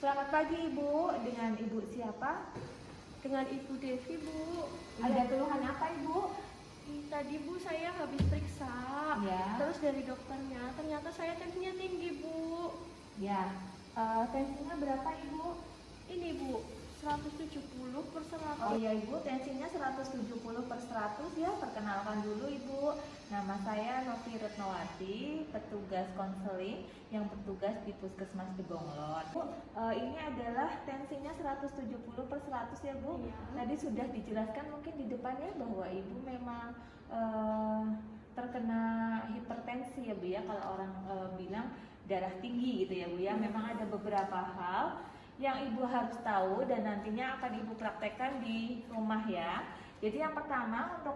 Selamat pagi Ibu, dengan Ibu siapa? Dengan Ibu Devi, Bu. Ada keluhan apa Ibu? Tadi Bu saya habis periksa, Ya. terus dari dokternya ternyata saya tensinya tinggi, Bu. Ya, tensinya berapa Ibu? Ini Bu, 170/100. Oh iya Ibu, tensinya 170/100 ya. Perkenalkan dulu Ibu, nama saya Novi Retnowati, petugas konseling yang bertugas di Puskesmas Degonglon. Bu, ini adalah tensinya 170/100 ya Bu. Iya. Tadi sudah dijelaskan mungkin di depannya bahwa Ibu memang terkena hipertensi ya Bu ya. Kalau orang bilang darah tinggi gitu ya Bu ya. Memang ada beberapa hal yang Ibu harus tahu dan nantinya akan Ibu praktekkan di rumah ya. Jadi yang pertama untuk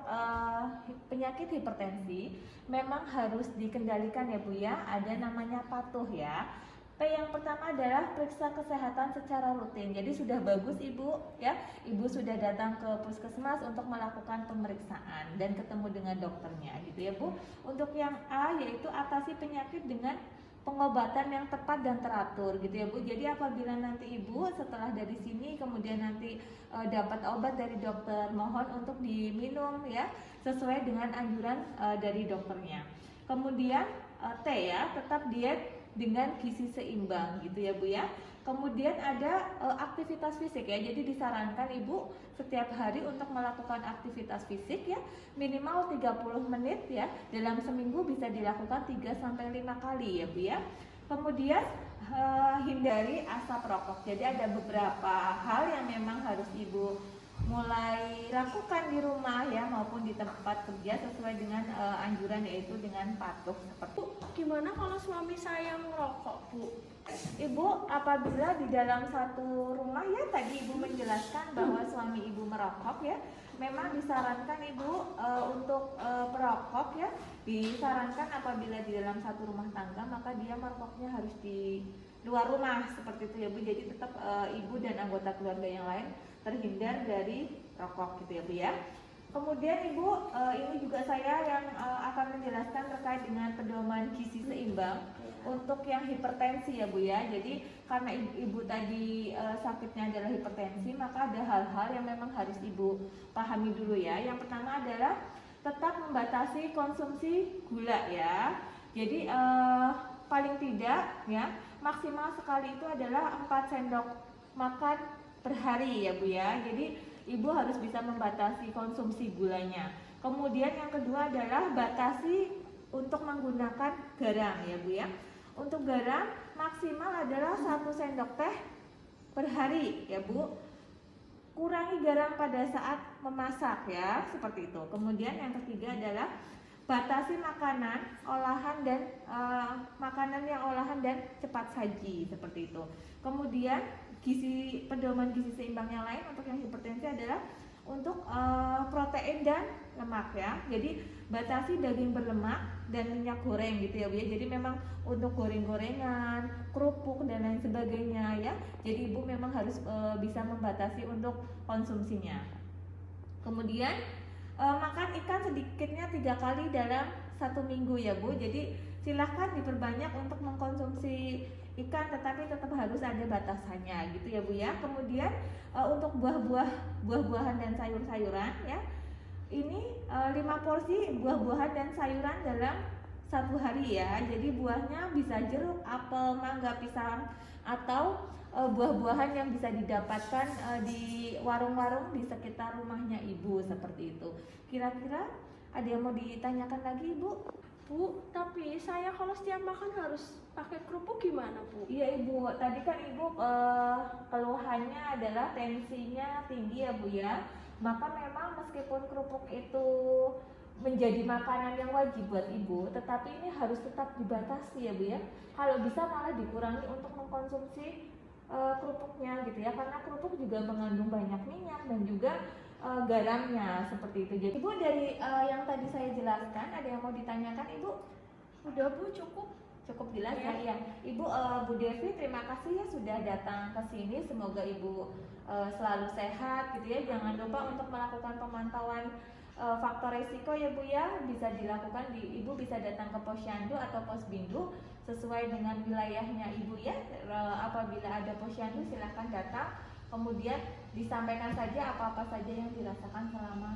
penyakit hipertensi memang harus dikendalikan ya Bu ya. Ada namanya patuh ya. P yang pertama adalah periksa kesehatan secara rutin. Jadi sudah bagus Ibu ya. Ibu sudah datang ke puskesmas untuk melakukan pemeriksaan dan ketemu dengan dokternya gitu ya Bu. Untuk yang A yaitu atasi penyakit dengan pengobatan yang tepat dan teratur gitu ya Bu. Jadi apabila nanti Ibu setelah dari sini kemudian nanti dapat obat dari dokter, mohon untuk diminum ya sesuai dengan anjuran dari dokternya. Kemudian T ya, tetap diet dengan gizi seimbang gitu ya Bu ya. Kemudian ada aktivitas fisik ya. Jadi disarankan Ibu setiap hari untuk melakukan aktivitas fisik ya, minimal 30 menit ya. Dalam seminggu bisa dilakukan 3-5 kali ya Bu ya. Kemudian hindari asap rokok. Jadi ada beberapa hal yang memang harus Ibu mulai lakukan di rumah ya maupun di tempat kerja sesuai dengan anjuran yaitu dengan patuh seperti. Gimana kalau suami saya merokok, Bu? Ibu, apabila di dalam satu rumah ya tadi Ibu menjelaskan bahwa suami Ibu merokok ya, memang disarankan Ibu untuk perokok ya, disarankan apabila di dalam satu rumah tangga maka dia merokoknya harus di luar rumah seperti itu ya Bu. Jadi tetap Ibu dan anggota keluarga yang lain terhindar dari rokok gitu ya Bu ya. Kemudian Ibu, ini juga saya yang akan menjelaskan terkait dengan pedoman gizi seimbang untuk yang hipertensi ya Bu ya. Jadi karena Ibu tadi sakitnya adalah hipertensi, maka ada hal-hal yang memang harus Ibu pahami dulu ya. Yang pertama adalah tetap membatasi konsumsi gula ya. Jadi paling tidak ya maksimal sekali itu adalah 4 sendok makan per hari ya Bu ya. Jadi Ibu harus bisa membatasi konsumsi gulanya. Kemudian yang kedua adalah batasi untuk menggunakan garam ya Bu ya. Untuk garam maksimal adalah 1 sendok teh per hari ya Bu. Kurangi garam pada saat memasak ya, seperti itu. Kemudian yang ketiga adalah batasi makanan yang olahan dan cepat saji seperti itu. Kemudian pedoman gizi seimbang yang lain untuk yang hipertensi adalah untuk protein dan lemak ya. Jadi batasi daging berlemak dan minyak goreng gitu ya Bu ya. Jadi memang untuk goreng-gorengan, kerupuk dan lain sebagainya ya. Jadi Ibu memang harus bisa membatasi untuk konsumsinya. Kemudian makan ikan sedikitnya 3 kali dalam 1 minggu ya Bu. Jadi silahkan diperbanyak untuk mengkonsumsi ikan, tetapi tetap harus ada batasannya gitu ya Bu ya. Kemudian untuk buah-buahan dan sayur-sayuran ya, ini 5 porsi buah-buahan dan sayuran dalam 1 hari ya. Jadi buahnya bisa jeruk, apel, mangga, pisang, atau buah-buahan yang bisa didapatkan di warung-warung di sekitar rumahnya Ibu seperti itu. Kira-kira ada yang mau ditanyakan lagi Ibu? Bu, tapi saya kalau setiap makan harus pakai kerupuk gimana Bu? Iya Ibu, tadi kan Ibu keluhannya adalah tensinya tinggi ya Bu ya. Maka memang meskipun kerupuk itu menjadi makanan yang wajib buat Ibu, tetapi ini harus tetap dibatasi ya Bu ya. Kalau bisa malah dikurangi untuk mengkonsumsi kerupuknya gitu ya, karena kerupuk juga mengandung banyak minyak dan juga garamnya seperti itu. Jadi Ibu dari yang tadi saya jelaskan ada yang mau ditanyakan Ibu? Udah Bu, cukup jelas ya. Iya. Ibu Bu Devi terima kasih ya sudah datang ke sini. Semoga Ibu selalu sehat gitu ya. Jangan lupa untuk melakukan pemantauan faktor resiko ya Bu ya. Bisa dilakukan Ibu bisa datang ke Posyandu atau Posbindu sesuai dengan wilayahnya Ibu ya. Apabila ada posyandu silahkan datang, kemudian disampaikan saja apa-apa saja yang dirasakan selama